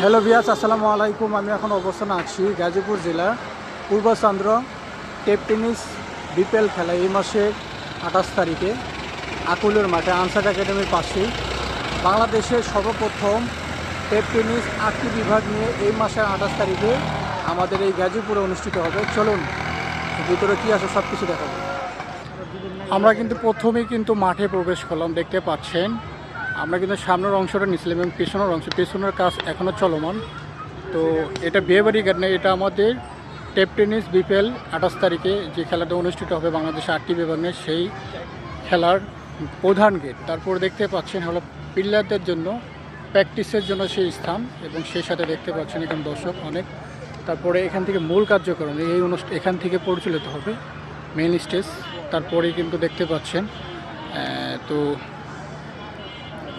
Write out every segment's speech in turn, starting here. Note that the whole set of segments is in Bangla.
হ্যালো ভিয়াস, আসসালামু আলাইকুম। আমি এখন অবস্থান আছি গাজীপুর জেলা পূর্বচন্দ্র টেপ টেনিস বিপিএল খেলা এই মাসের 28 তারিখে আকুলের মাঠে আনসার একাডেমির পাশেই বাংলাদেশের সর্বপ্রথম টেপ টেনিস 8টি বিভাগ নিয়ে এই মাসের 28 তারিখে আমাদের এই গাজীপুরে অনুষ্ঠিত হবে। চলুন ভিতরে কী আছে সব কিছু দেখাবো। আমরা কিন্তু প্রথমেই মাঠে প্রবেশ করলাম, দেখতে পাচ্ছেন। আমরা কিন্তু সামনের অংশটা নিয়েছিলাম এবং পেছনের কাজ এখনও চলমান। তো এটা বিয়েবাড়ি গেট না, এটা আমাদের টেপ টেনিস বিপিএল 28 তারিখে যে খেলাটা অনুষ্ঠিত হবে বাংলাদেশে 8টি বিভাগে, সেই খেলার প্রধান গেট। তারপর দেখতে পাচ্ছেন হলো পিল্লারদের জন্য প্র্যাকটিসের জন্য সেই স্থান, এবং সেই সাথে দেখতে পাচ্ছেন এখানে দর্শক অনেক। তারপরে এখান থেকে মূল কার্যক্রম এই এখান থেকে পরিচালিত হবে মেইন স্টেজ। তারপরেই কিন্তু দেখতে পাচ্ছেন তো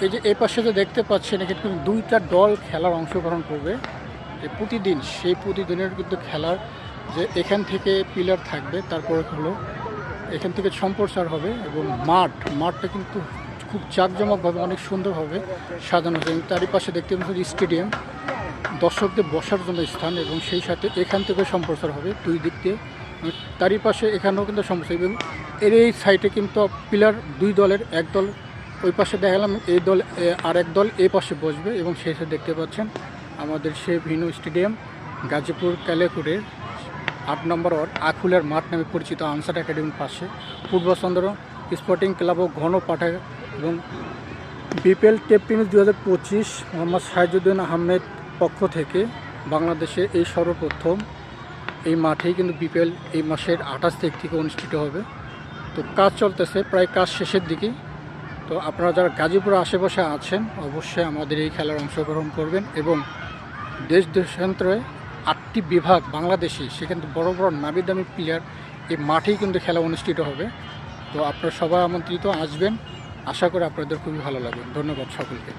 এই যে এই পাশে যে দেখতে পাচ্ছেন এখানে কিন্তু 2টা দল খেলার অংশগ্রহণ করবে প্রতিদিন। সেই প্রতিদিনের কিন্তু খেলার যে এখান থেকে পিলার থাকবে, তারপরে হলো এখান থেকে সম্প্রচার হবে, এবং মাঠটা কিন্তু খুব জাঁকজমকভাবে অনেক সুন্দরভাবে সাজানো হবে। তারই পাশে দেখতে পাচ্ছেন স্টেডিয়াম, দর্শকদের বসার জন্য স্থান, এবং সেই সাথে এখান থেকে সম্প্রচার হবে দুই দিক দিয়ে। তারই পাশে এখানেও কিন্তু সম্প্রচার, এবং এর এই সাইডে কিন্তু পিলার দুই দলের, এক দল ওই পাশে দেখালাম, এই দল আর এক দল এই পাশে বসবে, এবং সেই সাথে দেখতে পাচ্ছেন আমাদের সেই ভিন্ন স্টেডিয়াম গাজীপুর কালিয়াকৈরের 8 নম্বর ওয়ার্ড আকুলের মাঠ নামে পরিচিত আনসার একাডেমির পাশে পূর্বচন্দ্র স্পোর্টিং ক্লাব ও ঘন পাঠা এবং BPL tape tennis 2025 Mohammad Saizuddin Ahmed পক্ষ থেকে বাংলাদেশে এই সর্বপ্রথম এই মাঠেই কিন্তু বিপিএল এই মাসের 28 তারিখ থেকে অনুষ্ঠিত হবে। তো কাজ চলতেছে, প্রায় কাজ শেষের দিকে। তো আপনারা যারা গাজীপুরের আশেপাশে আছেন অবশ্যই আমাদের এই খেলার অংশগ্রহণ করবেন, এবং দেশান্তরে 8টি বিভাগ বাংলাদেশে সেখানে বড় বড় নামি দামি প্লেয়ার এই মাঠেই কিন্তু খেলা অনুষ্ঠিত হবে। তো আপনারা সবাই আমন্ত্রিত, আসবেন। আশা করি আপনাদের খুবই ভালো লাগবে। ধন্যবাদ সকলকে।